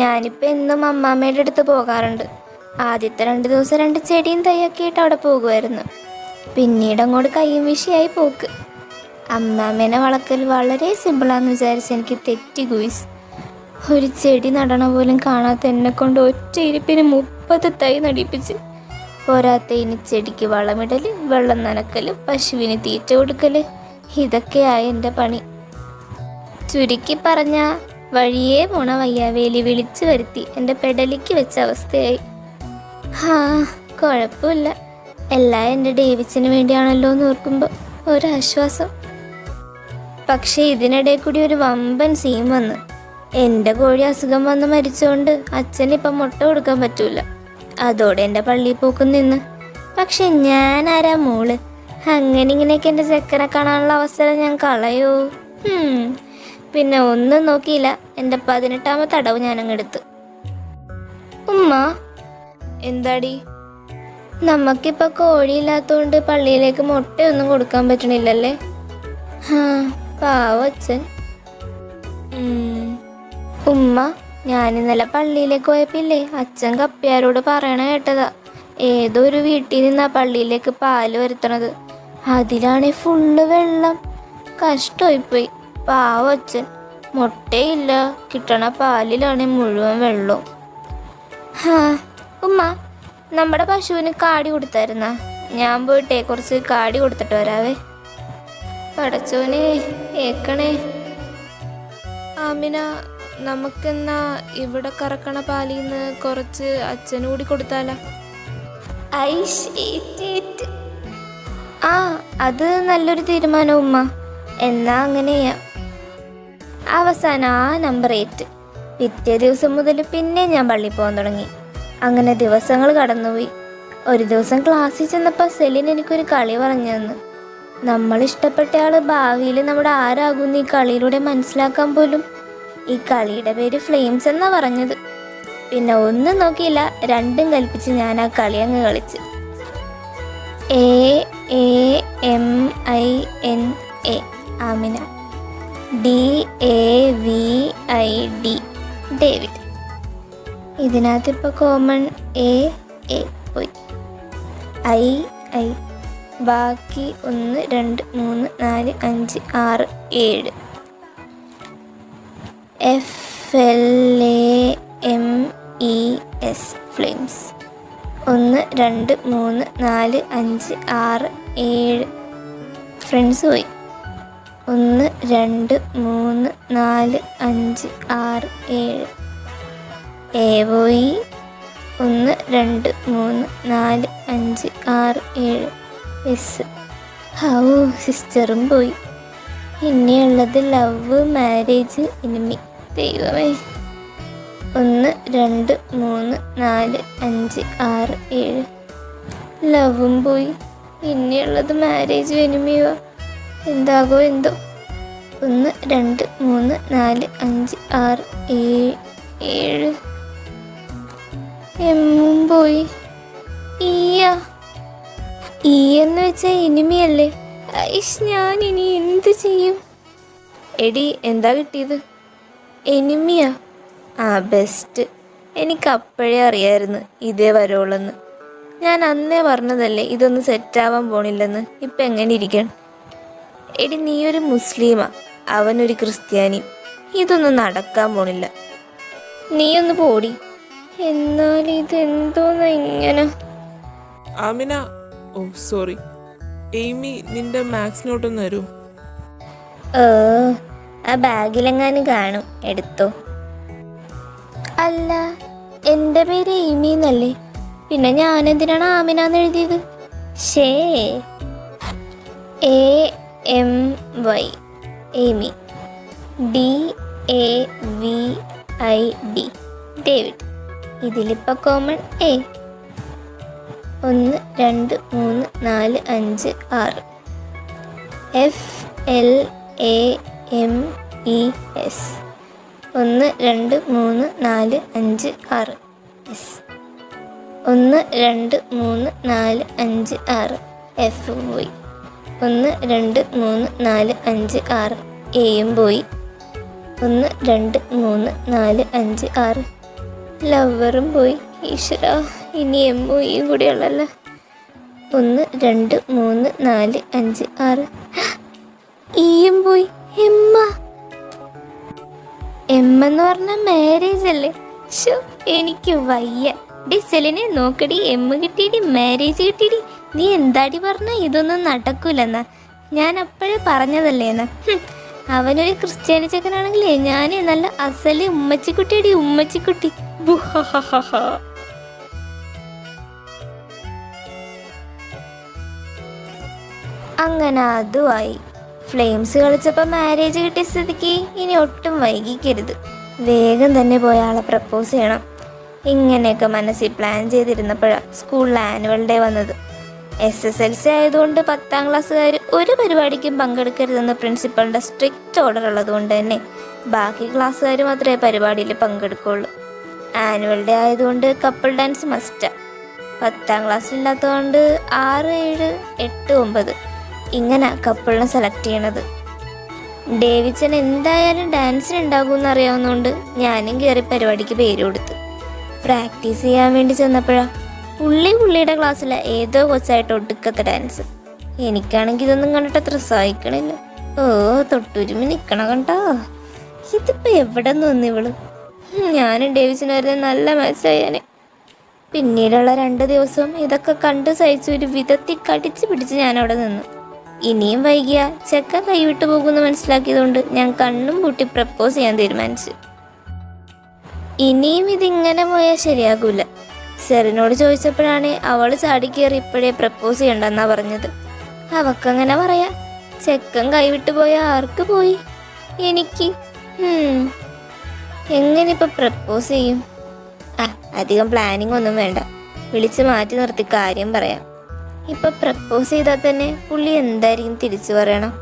ഞാനിപ്പോൾ എന്നും അമ്മാമ്മയുടെ അടുത്ത് പോകാറുണ്ട്. ആദ്യത്തെ 2 ദിവസം 2 ചെടിയും തൈയൊക്കെ ആയിട്ട് അവിടെ പോകുമായിരുന്നു. പിന്നീട് അങ്ങോട്ട് കയ്യും വിഷയായി പോക്ക്. അമ്മാമ്മേനെ വളർത്തൽ വളരെ സിമ്പിളാന്ന് വിചാരിച്ച് എനിക്ക് തെറ്റി ഗുയിസ്. ഒരു ചെടി നടണ പോലും കാണാത്ത എന്നെ കൊണ്ട് ഒറ്റ ഇരിപ്പിന് 30 തൈ നടിപ്പിച്ച്. പോരാത്തതിന് ചെടിക്ക് വളമിടൽ, വെള്ളം നനക്കൽ, പശുവിന് തീറ്റ കൊടുക്കൽ, ഇതൊക്കെയായി എൻ്റെ പണി. ചുരുക്കി പറഞ്ഞ വഴിയേ പോണ വയ്യാവേലി വിളിച്ചു വരുത്തി എൻ്റെ പെടലിക്ക് വെച്ച അവസ്ഥയായി. കുഴപ്പമില്ല, എല്ലാം എൻ്റെ ഡേവിഡ്സിന് വേണ്ടിയാണല്ലോ എന്ന് ഓർക്കുമ്പോൾ ഒരാശ്വാസം. പക്ഷേ ഇതിനിടെ കൂടി ഒരു വമ്പൻ സീൻ വന്ന്. എൻ്റെ കോഴി അസുഖം വന്ന് മരിച്ചുകൊണ്ട് അച്ഛനിപ്പം മുട്ട കൊടുക്കാൻ പറ്റൂല. അതോടെ എൻ്റെ പള്ളിയിൽ പോക്കും നിന്ന്. പക്ഷെ ഞാൻ ആരാ മോള്, അങ്ങനെ ഇങ്ങനെയൊക്കെ എൻ്റെ ചെക്കനെ കാണാനുള്ള അവസരം ഞാൻ കളയോ? പിന്നെ ഒന്നും നോക്കിയില്ല, എൻ്റെ 18ാമത്തെ അടവ് ഞാനങ്ങെടുത്ത്. ഉമ്മ, എന്താടി? നമുക്കിപ്പോൾ കോഴിയില്ലാത്തതുകൊണ്ട് പള്ളിയിലേക്ക് മുട്ടയൊന്നും കൊടുക്കാൻ പറ്റണില്ലല്ലേ? പാവ അച്ഛൻ. ഉമ്മ, ഞാനിന്നലെ പള്ളിയിലേക്ക് പോയപ്പില്ലേ, അച്ഛൻ കപ്പ്യാരോട് പറയണ കേട്ടതാ. ഏതോ ഒരു വീട്ടിൽ നിന്നാ പള്ളിയിലേക്ക് പാല് വരുത്തണത്. അതിലാണെ ഫുള്ള് വെള്ളം. കഷ്ടമായിപ്പോയി. പാവ അച്ഛൻ. മുട്ടയില്ല, കിട്ടണ പാലിലാണെ മുഴുവൻ വെള്ളവും. ഉമ്മ, നമ്മുടെ പശുവിന് കാടി കൊടുത്തായിരുന്നാ? ഞാൻ പോയിട്ടേ കുറച്ച് കാടി കൊടുത്തിട്ട് വരാവേ. പടച്ചോനെ ഏക്കണേ. ആമിന, നമുക്കെന്നാ ഇവിടെ കറക്കണ പാലിന്ന് കുറച്ച് അച്ഛനും കൂടി കൊടുത്താലോ? അത് നല്ലൊരു തീരുമാനം ഉമ്മ. എന്നാ അങ്ങനെയാ. അവസാനം ആ നമ്പർ 8. പിറ്റേ ദിവസം മുതൽ പിന്നെ ഞാൻ പള്ളിയിൽ പോകാൻ തുടങ്ങി. അങ്ങനെ ദിവസങ്ങൾ കടന്നുപോയി. ഒരു ദിവസം ക്ലാസ്സിൽ ചെന്നപ്പോൾ സെലിൻ എനിക്കൊരു കളി പറഞ്ഞു തന്നു. നമ്മൾ ഇഷ്ടപ്പെട്ട ആൾ ഭാവിയിൽ നമ്മുടെ ആരാകുമെന്ന് ഈ കളിയിലൂടെ മനസ്സിലാക്കാൻ പോലും. ഈ കളിയുടെ പേര് ഫ്ലെയിംസ് എന്നാ പറഞ്ഞത്. പിന്നെ ഒന്നും നോക്കിയില്ല, രണ്ടും കൽപ്പിച്ച് ഞാൻ ആ കളി അങ്ങ് കളിച്ച്. AAMINA Amina, DAVID David. ഇതിനകത്ത് ഇപ്പോൾ കോമൺ A പോയി. I ബാക്കി 1 2 3 4 5 6 7. FLAMES flames. 1 2 3 4 5 6 7 ഫ്രണ്ട്സ് പോയി. 1 2 3 4 5 6 7. A പോയി. 1 2 3 4 5 6 7. എസ്. സിസ്റ്ററും പോയി. ഇനിയുള്ളത് ലവ്, മാരേജ്, എനിമി. ദൈവമേ. 1 2 3 4 5 6 7. ലവും പോയി. ഇനിയുള്ളത് മാരേജും എനിമിയോ. എന്താകോ എന്തോ. 1 2 3 4 5 6 7. എമ്മും പോയി. ഈ എന്ന് വെച്ചാൽ എനിമിയല്ലേ? ഞാൻ ഇനി എന്ത് ചെയ്യും? എടി, എന്താ കിട്ടിയത്? എനിമിയാ? ബെസ്റ്റ്. എനിക്ക് അപ്പോഴേ അറിയായിരുന്നു ഇതേ വരുള്ളെന്ന്. ഞാൻ അന്നേ പറഞ്ഞതല്ലേ ഇതൊന്നും സെറ്റാവാൻ പോണില്ലെന്ന്. ഇപ്പം എങ്ങനെ ഇരിക്കണം? എടി, നീയൊരു മുസ്ലിമാ, അവനൊരു ക്രിസ്ത്യാനി. ഇതൊന്നും നടക്കാൻ പോണില്ല. നീയൊന്ന് പോടി. എന്നാൽ ഇതെന്തോന്നാ ഇങ്ങനെ? ആമിന, സോറി. എയ്മി, നിന്റെ മാത്സ് നോട്ടൊന്ന് തരൂ. ആ ബാഗിലെങ്ങാനും കാണും, എടുത്തോ. അല്ല, എൻ്റെ പേര് എയ്മി എന്നല്ലേ? പിന്നെ ഞാനെന്തിനാണ് ആമിനാന്ന് എഴുതിയത്? AMY Amy. DAVID David. ഇതിലിപ്പോൾ common A. 1 2 3 4 5 6. FLAMES. 1 2 3 4 5 6. S. 1 2 3 4 5 6. F പോയി. 1 2 3 4 5 6. എയും പോയി. 1 2 3 4 5 6. ലവറും പോയി. ഈശ്വര, ഇനി എമ്മും ഈയും കൂടിയുള്ളല്ലോ. 1 2 3 4 5 6. ഈയും പോയി. എമ്മെന്ന് പറഞ്ഞ മാരേജ് അല്ലേ? ഷോ, എനിക്ക് വയ്യ. ഡി സെലിനെ നോക്കടി, എമ്മ് കിട്ടിയടി, മാരേജ് കിട്ടിയടി. നീ എന്താടി പറഞ്ഞ ഇതൊന്നും നടക്കൂലെന്നാ? ഞാൻ അപ്പോഴേ പറഞ്ഞതല്ലേ എന്നാ. അവനൊരു ക്രിസ്ത്യാനി ചെക്കനാണെങ്കിലേ ഞാൻ നല്ല അസല് ഉമ്മച്ചിക്കുട്ടിയടി, ഉമ്മച്ചിക്കുട്ടി. അങ്ങനെ അതുമായി. ഫ്ലെയിംസ് കളിച്ചപ്പോൾ മാരേജ് കിട്ടിയ സ്ഥിതിക്ക് ഇനി ഒട്ടും വൈകിക്കരുത്. വേഗം തന്നെ പോയ ആളെ പ്രപ്പോസ് ചെയ്യണം. ഇങ്ങനെയൊക്കെ മനസ്സിൽ പ്ലാൻ ചെയ്തിരുന്നപ്പോഴാണ് സ്കൂളിൽ ആനുവൽ ഡേ വന്നത്. SSLC ആയതുകൊണ്ട് 10ാം ക്ലാസ്സുകാർ ഒരു പരിപാടിക്കും പങ്കെടുക്കരുതെന്ന് പ്രിൻസിപ്പളിൻ്റെ സ്ട്രിക്റ്റ് ഓർഡർ ഉള്ളതുകൊണ്ട് തന്നെ ബാക്കി ക്ലാസ്സുകാർ മാത്രമേ പരിപാടിയിൽ പങ്കെടുക്കുള്ളൂ. ആനുവൽ ഡേ ആയതുകൊണ്ട് കപ്പിൾ ഡാൻസ് മസ്റ്റാണ്. 10ാം ക്ലാസ്സിലില്ലാത്തതുകൊണ്ട് 6 7 8 9 ഇങ്ങനെ കപ്പിളിനെ സെലക്ട് ചെയ്യണത്. ഡേവിച്ചൻ എന്തായാലും ഡാൻസിന് ഉണ്ടാകുമെന്ന് അറിയാവുന്നതുകൊണ്ട് ഞാനും കയറി പരിപാടിക്ക് പേര് കൊടുത്തു. പ്രാക്ടീസ് ചെയ്യാൻ വേണ്ടി ചെന്നപ്പോഴാണ് പുള്ളിയുടെ ക്ലാസ്സിലെ ഏതോ കൊച്ചായിട്ട് ഒടുക്കത്തെ ഡാൻസ്. എനിക്കാണെങ്കിൽ ഇതൊന്നും കണ്ടിട്ട് അത്ര സഹിക്കണില്ല. തൊട്ടുരുമി നിൽക്കണ കണ്ടോ. ഇതിപ്പോൾ എവിടെ നിന്ന് വന്നു ഇവള്? ഞാനും ഡേവിച്ചനായിരുന്നു നല്ല മാച്ചായാനെ. പിന്നീടുള്ള 2 ദിവസം ഇതൊക്കെ കണ്ട് സഹിച്ച് ഒരു വിധത്തിൽ കടിച്ചു പിടിച്ച് ഞാനവിടെ നിന്നു. ഇനിയും വൈകിയ ചെക്ക കൈവിട്ടു പോകുമെന്ന് മനസ്സിലാക്കിയതുകൊണ്ട് ഞാൻ കണ്ണും പൂട്ടി പ്രപ്പോസ് ചെയ്യാൻ തീരുമാനിച്ചു. ഇനിയും ഇതിങ്ങനെ പോയാൽ ശരിയാകൂല. സെറിനോട് ചോദിച്ചപ്പോഴാണ് അവൾ ചാടിക്കേറി ഇപ്പോഴേ പ്രപ്പോസ് ചെയ്യണ്ടെന്നാ പറഞ്ഞത്. അവക്കങ്ങനെ പറയാ. ചെക്കൻ കൈവിട്ടു പോയ ആർക്ക് പോയി? എനിക്ക്. എങ്ങനെ ഇപ്പം പ്രപ്പോസ് ചെയ്യും? അധികം പ്ലാനിങ് ഒന്നും വേണ്ട. വിളിച്ച് മാറ്റി നിർത്തി കാര്യം പറയാം. ഇപ്പം പ്രപ്പോസ് ചെയ്താൽ തന്നെ പുള്ളി എന്തായിരിക്കും തിരിച്ചു പറയണം?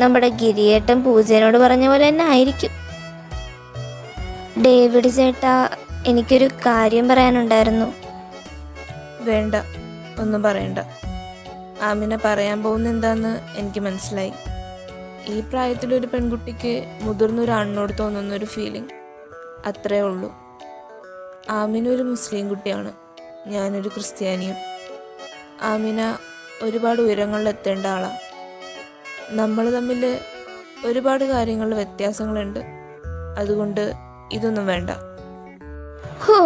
നമ്മുടെ ഗിരിയേട്ടൻ പൂജനോട് പറഞ്ഞ പോലെ തന്നെ ആയിരിക്കും. ഡേവിഡ് ചേട്ടാ, എനിക്കൊരു കാര്യം പറയാനുണ്ടായിരുന്നു. വേണ്ട, ഒന്നും പറയണ്ട. ആമിന പറയാൻ പോകുന്ന എന്താന്ന് എനിക്ക് മനസ്സിലായി. ഈ പ്രായത്തിലൊരു പെൺകുട്ടിക്ക് മുതിർന്നൊരു ആണിനോട് തോന്നുന്നൊരു ഫീലിംഗ്, അത്രേ ഉള്ളൂ. ആമിന ഒരു മുസ്ലിം കുട്ടിയാണ്, ഞാനൊരു ക്രിസ്ത്യാനിയും. ആമിന ഒരുപാട് ഉയരങ്ങളിൽ എത്തേണ്ട ആളാണ്. നമ്മൾ തമ്മിൽ ഒരുപാട് കാര്യങ്ങളിൽ വ്യത്യാസങ്ങളുണ്ട്. അതുകൊണ്ട് ഇതൊന്നും വേണ്ട. ഹോ,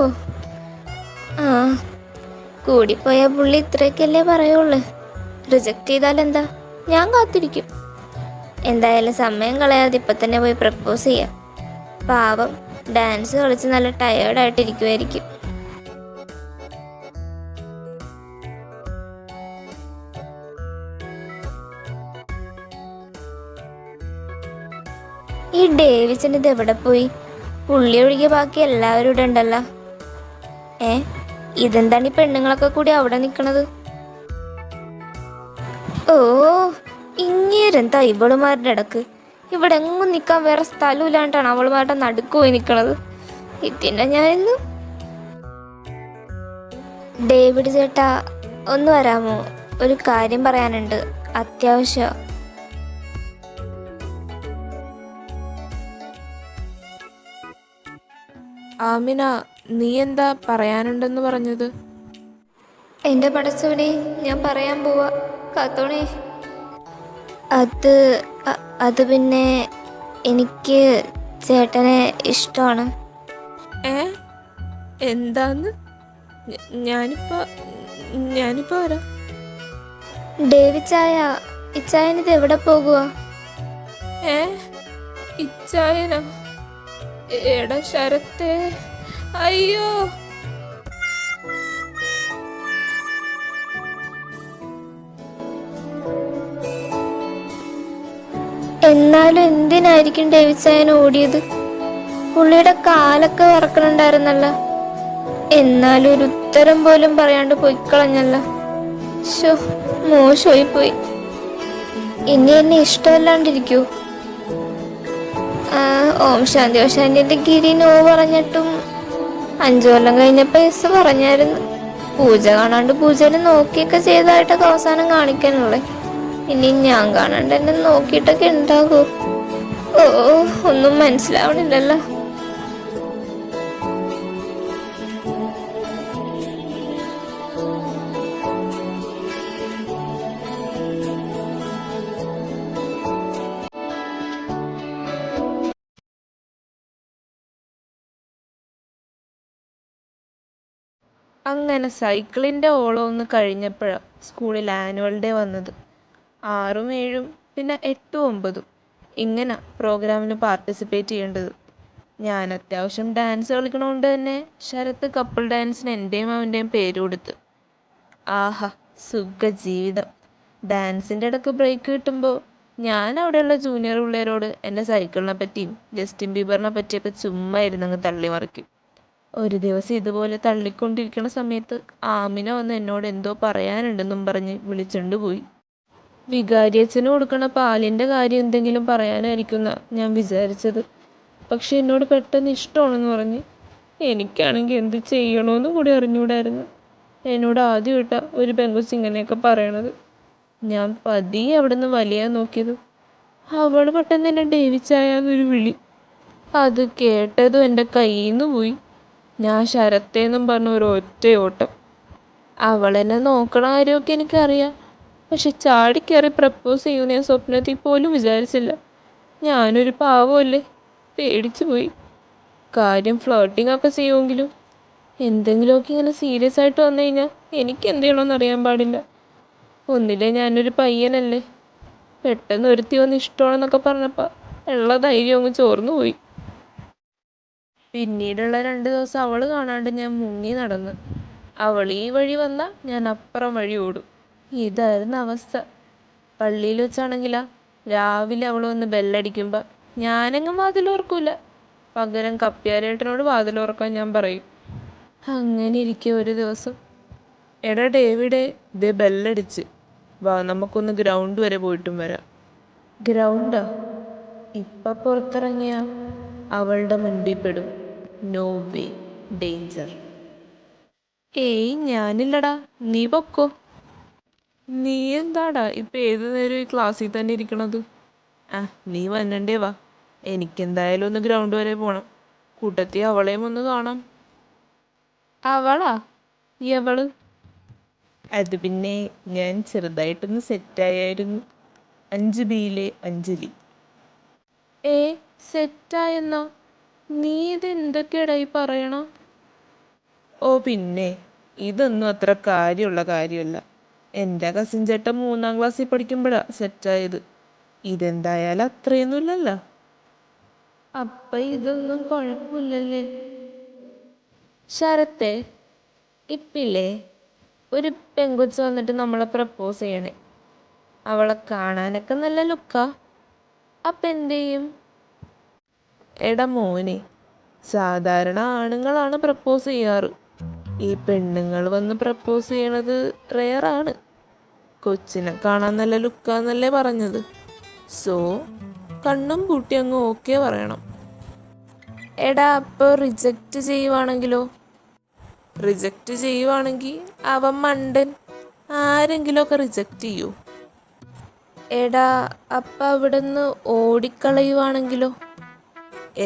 കൂടിപ്പോയ പുള്ളി ഇത്രയൊക്കെയല്ലേ പറയുള്ളൂ. റിജക്റ്റ് ചെയ്താൽ എന്താ? ഞാൻ കാത്തിരിക്കും. എന്തായാലും സമയം കളയാതെ ഇപ്പം തന്നെ പോയി പ്രപ്പോസ് ചെയ്യാം. പാവം ഡാൻസ് കളിച്ച് നല്ല ടയേർഡായിട്ടിരിക്കുമായിരിക്കും. ഈ ഡേവിച്ചൻ ഇത് എവിടെ പോയി? പുള്ളി ഒഴികെ ബാക്കി എല്ലാവരും ഇവിടെ ഉണ്ടല്ലോ. ഇതെന്താണ് ഈ പെണ്ണുങ്ങളൊക്കെ കൂടി അവിടെ നിൽക്കണത്? ഇങ്ങേരെന്താ ഇവളുമാരുടെ ഇടക്ക്? ഇവിടെ എങ്ങും നിൽക്കാൻ വേറെ സ്ഥലമില്ലാണ്ടാണ് അവളുമാരുടെ നടുക്ക് പോയി നിൽക്കണത്. ഇതിനെ ഞാനിന്ന്. ഡേവിഡ് ചേട്ടാ, ഒന്ന് വരാമോ? ഒരു കാര്യം പറയാനുണ്ട്, അത്യാവശ്യം. ആമിന, നീ എന്താ പറയാനുണ്ടെന്ന് പറഞ്ഞത്? എൻ്റെ പടച്ചോനെ, ഞാൻ പറയാൻ പോവാ, കാത്തോണേ. അത് പിന്നെ എനിക്ക് ചേട്ടനെ ഇഷ്ടമാണ്. എന്താന്ന്? ഞാനിപ്പോ വരാം. ഡേവിച്ചായ, ഇച്ചായനിത് എവിടെ പോകുക? ഇച്ചായനോ? എടാ ശരത്തേ, അയ്യോ. എന്നാലും എന്തിനായിരിക്കും ഡേവിച്ചായൻ ഓടിയത്? പുള്ളിയുടെ കാലൊക്കെ വറക്കണുണ്ടായിരുന്നല്ലോ. എന്നാലും ഒരു ഉത്തരം പോലും പറയാണ്ട് പൊയ്ക്കളഞ്ഞല്ലോ. ശോ, മോശമായി പോയി. ഇനി എന്നെ ഇഷ്ടമല്ലാണ്ടിരിക്കൂ? ഓം ശാന്തി ഗിരി നോ പറഞ്ഞിട്ടും 5 കൊല്ലം കഴിഞ്ഞപ്പോൾ യെസ് പറഞ്ഞായിരുന്നു. പൂജ കാണാണ്ട് പൂജനെ നോക്കിയൊക്കെ ചെയ്തതായിട്ടൊക്കെ അവസാനം കാണിക്കാനുള്ളേ. ഇനി ഞാൻ കാണാണ്ട് എന്നെ നോക്കിയിട്ടൊക്കെ ഉണ്ടാകൂ? ഒന്നും മനസ്സിലാവണില്ലല്ലോ. അങ്ങനെ സൈക്കിളിൻ്റെ ഓളം ഒന്ന് കഴിഞ്ഞപ്പോഴാണ് സ്കൂളിൽ ആനുവൽ ഡേ വന്നത്. 6ഉം 7ഉം പിന്നെ 8ഉം 9ഉം ഇങ്ങനെ പ്രോഗ്രാമിന് പാർട്ടിസിപ്പേറ്റ് ചെയ്യേണ്ടത്. ഞാൻ അത്യാവശ്യം ഡാൻസ് കളിക്കണോണ്ട് തന്നെ ശരത്ത് കപ്പിൾ ഡാൻസിന് എൻ്റെയും അവൻ്റെയും പേര് കൊടുത്ത്. ആഹാ, സുഖ ജീവിതം. ഡാൻസിൻ്റെ ഇടയ്ക്ക് ബ്രേക്ക് കിട്ടുമ്പോൾ ഞാൻ അവിടെയുള്ള ജൂനിയർ പിള്ളേരോട് എൻ്റെ സൈക്കിളിനെ പറ്റിയും ജസ്റ്റിൻ ബീബറിനെ പറ്റിയൊക്കെ ചുമ്മാ ഇരുന്നങ്ങ് തള്ളി മറിക്കും. ഒരു ദിവസം ഇതുപോലെ തള്ളിക്കൊണ്ടിരിക്കുന്ന സമയത്ത് ആമിന വന്ന് എന്നോട് എന്തോ പറയാനുണ്ടെന്നും പറഞ്ഞ് വിളിച്ചുകൊണ്ട് പോയി. വികാരിയച്ഛന് കൊടുക്കണ പാലിൻ്റെ കാര്യം എന്തെങ്കിലും പറയാനായിരിക്കുന്ന ഞാൻ വിചാരിച്ചത്. പക്ഷെ എന്നോട് പെട്ടെന്ന് ഇഷ്ടമാണെന്ന് പറഞ്ഞ്. എനിക്കാണെങ്കിൽ എന്ത് ചെയ്യണമെന്ന് കൂടി അറിഞ്ഞുകൂടായിരുന്നു. എന്നോട് ആദ്യമായിട്ടാണ് ഒരു പെങ്കൊച്ച് ഇങ്ങനെയൊക്കെ പറയണത്. ഞാൻ പതിയെ അവിടെ നിന്ന് വലിയാൻ നോക്കിയത് അവൾ പെട്ടെന്ന് എന്നെ ഡേവിച്ചായാന്നൊരു വിളി. അത് കേട്ടതും എൻ്റെ കയ്യിൽ നിന്ന് പോയി. ഞാൻ ശരത്തേന്നും പറഞ്ഞ ഒരു ഒറ്റ ഓട്ടം. അവളെന്നെ നോക്കണ കാര്യമൊക്കെ എനിക്കറിയാം. പക്ഷെ ചാടിക്കയറി പ്രപ്പോസ് ചെയ്യുന്ന ഞാൻ സ്വപ്നത്തിൽ പോലും വിചാരിച്ചില്ല. ഞാനൊരു പാവമല്ലേ, പേടിച്ചു പോയി. കാര്യം ഫ്ലോട്ടിംഗ് ഒക്കെ ചെയ്യുമെങ്കിലും എന്തെങ്കിലുമൊക്കെ ഇങ്ങനെ സീരിയസ് ആയിട്ട് വന്നു കഴിഞ്ഞാൽ എനിക്ക് എന്ത് ചെയ്യണമെന്ന് അറിയാൻ പാടില്ല. ഒന്നില്ലേ ഞാനൊരു പയ്യനല്ലേ. പെട്ടെന്ന് ഒരുത്തി വന്ന് ഇഷ്ടമാണെന്നൊക്കെ പറഞ്ഞപ്പോൾ ഉള്ള ധൈര്യം അങ്ങ് ചോർന്നു പോയി. പിന്നീടുള്ള 2 ദിവസം അവൾ കാണാണ്ട് ഞാൻ മുങ്ങി നടന്ന്. അവൾ ഈ വഴി വന്നാൽ ഞാൻ അപ്പുറം വഴി ഓടും. ഇതായിരുന്നു അവസ്ഥ. പള്ളിയിൽ വെച്ചാണെങ്കിലാ രാവിലെ അവൾ വന്ന് ബെല്ലടിക്കുമ്പോൾ ഞാനെങ്ങും വാതിലോർക്കൂല. പകരം കപ്പ്യാരേട്ടനോട് വാതിലോർക്കാൻ ഞാൻ പറയും. അങ്ങനെ ഇരിക്കെ ഒരു ദിവസം, എടാ ഡേവിഡേ, ഇതേ ബെല്ലടിച്ച്, വാ നമുക്കൊന്ന് ഗ്രൗണ്ട് വരെ പോയിട്ടും വരാം. ഗ്രൗണ്ടാ? ഇപ്പം പുറത്തിറങ്ങിയ അവളുടെ മുൻപിൽപ്പെടും. No way, danger. ഏയ് ഞാനില്ലടാ, നീ പൊക്കോ. നീ എന്താടാ ഇപ്പം ഏതു നേരം ഈ ക്ലാസ്സിൽ തന്നെ ഇരിക്കണത്? നീ വന്നണ്ടേ വാ, എനിക്കെന്തായാലും ഒന്ന് ഗ്രൗണ്ട് വരെ പോകണം. കൂട്ടത്തിൽ അവളെയും ഒന്ന് കാണാം. അവളാ? എവള്? അത് പിന്നെ ഞാൻ ചെറുതായിട്ടൊന്ന് സെറ്റായായിരുന്നു. 5Bയിലെ അഞ്ജലി. സെറ്റായെന്നാ? നീ ഇത് എന്തൊക്കെയാടായി പറയണ? ഓ പിന്നെ, ഇതൊന്നും അത്ര കാര്യമുള്ള കാര്യമല്ല. എൻ്റെ കസിൻ ചേട്ടൻ 3ാം ക്ലാസ്സിൽ പഠിക്കുമ്പോഴാണ് സെറ്റായത്. ഇതെന്തായാലും അത്രയൊന്നുമില്ലല്ലോ. അപ്പം ഇതൊന്നും കുഴപ്പമില്ലല്ലേ? ശരത്തേ, ഇപ്പില്ലേ ഒരു പെങ്കൊച്ച് വന്നിട്ട് നമ്മളെ പ്രപ്പോസ് ചെയ്യണേ. അവളെ കാണാനൊക്കെ നല്ല ലുക്കാ. അപ്പം എന്ത് ചെയ്യും? എടാ മോനെ, സാധാരണ ആണുങ്ങളാണ് പ്രപ്പോസ് ചെയ്യാറ്. ഈ പെണ്ണുങ്ങൾ വന്ന് പ്രപ്പോസ് ചെയ്യണത് റെയറാണ്. കൊച്ചിനെ കാണാൻ നല്ല ലുക്കാന്നല്ലേ പറഞ്ഞത്. സോ കണ്ണും പൂട്ടി അങ്ങ് ഓക്കെ പറയണം. എടാ അപ്പോൾ റിജക്റ്റ് ചെയ്യുവാണെങ്കിലോ? റിജക്റ്റ് ചെയ്യുവാണെങ്കിൽ അവൻ മണ്ടൻ. ആരെങ്കിലുമൊക്കെ റിജക്റ്റ് ചെയ്യൂ. എടാ അപ്പം അവിടെ നിന്ന് ഓടിക്കളയുവാണെങ്കിലോ?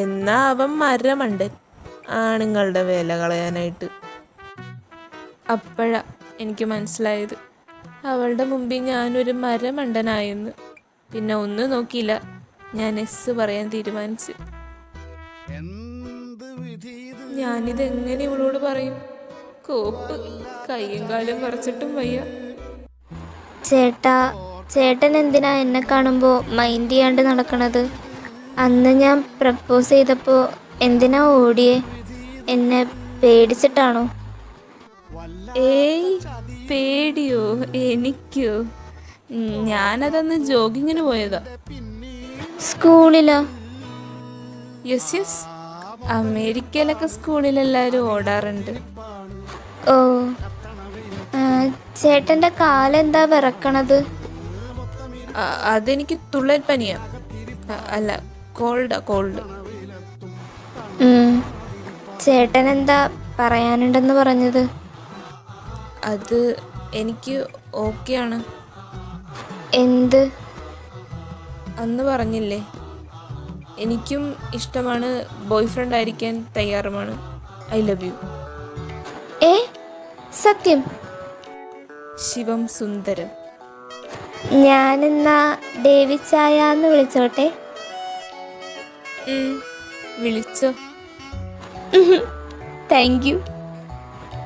എന്നാ അവൻ മരമണ്ടൻ, ആണുങ്ങളുടെ വില കളയാനായിട്ട്. അപ്പോഴാ എനിക്ക് മനസ്സിലായത് അവളുടെ മുമ്പിൽ ഞാനൊരു മരമണ്ടനായെന്ന്. പിന്നെ ഒന്നും നോക്കിയില്ല, ഞാൻ എസ് പറയാൻ തീരുമാനിച്ചു. ഞാനിതെങ്ങനെ ഇവളോട് പറയും? കോപ്പ്, കയ്യും കാലും കുറച്ചിട്ടും വയ്യ. ചേട്ടൻ എന്തിനാ എന്നെ കാണുമ്പോൾ മൈൻഡ് ചെയ്യാണ്ട് നടക്കണത്? അന്ന് ഞാൻ പ്രപ്പോസ് ചെയ്തപ്പോൾ എന്തിനാ ഓടിയേ? എന്നെ പേടിച്ചിട്ടാണോ? ഏയ്, പേടിയോ? എനിക്കോ? ഞാനതന്ന് ജോഗിങ്ങിന് പോയതാ. സ്കൂളിലോ? യെസ്, അമേരിക്കയിലൊക്കെ സ്കൂളിലെല്ലാവരും ഓടാറുണ്ട്. ഓ, ചേട്ടൻ്റെ കാലെന്താ വിറക്കണത്? അതെനിക്ക് തുള്ളൽ പനിയാ. അല്ല, കോൾഡ്. ചേട്ടൻ എന്താ പറയാനുണ്ടെന്ന് പറഞ്ഞത്? അത് എനിക്ക് ഓക്കെയാണ്. എന്ത്? അന്ന് പറഞ്ഞില്ലേ, എനിക്കും ഇഷ്ടമാണ്, ബോയ് ഫ്രണ്ട് ആയിരിക്കാൻ തയ്യാറുമാണ്. I love you. സത്യം? ശിവം സുന്ദരം. ഞാനെന്നാ ഡേവിച്ചായാന്ന് വിളിച്ചോട്ടെ? വിളിച്ചോ. Thank you.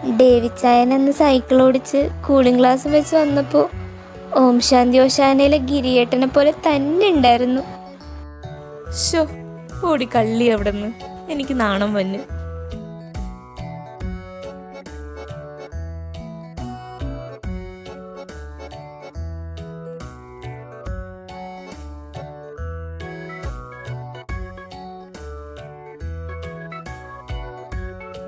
ഡേവിച്ചായൻ അന്ന് സൈക്കിൾ ഓടിച്ച് കൂളിംഗ് ഗ്ലാസ് വെച്ച് വന്നപ്പോൾ ഓം ശാന്തി ഓശാനയിലെ ഗിരിയേട്ടനെ പോലെ തന്നെ ഉണ്ടായിരുന്നു. ഷോ ഓടി കള്ളി അവിടെ നിന്ന് എനിക്ക് നാണം വന്നു.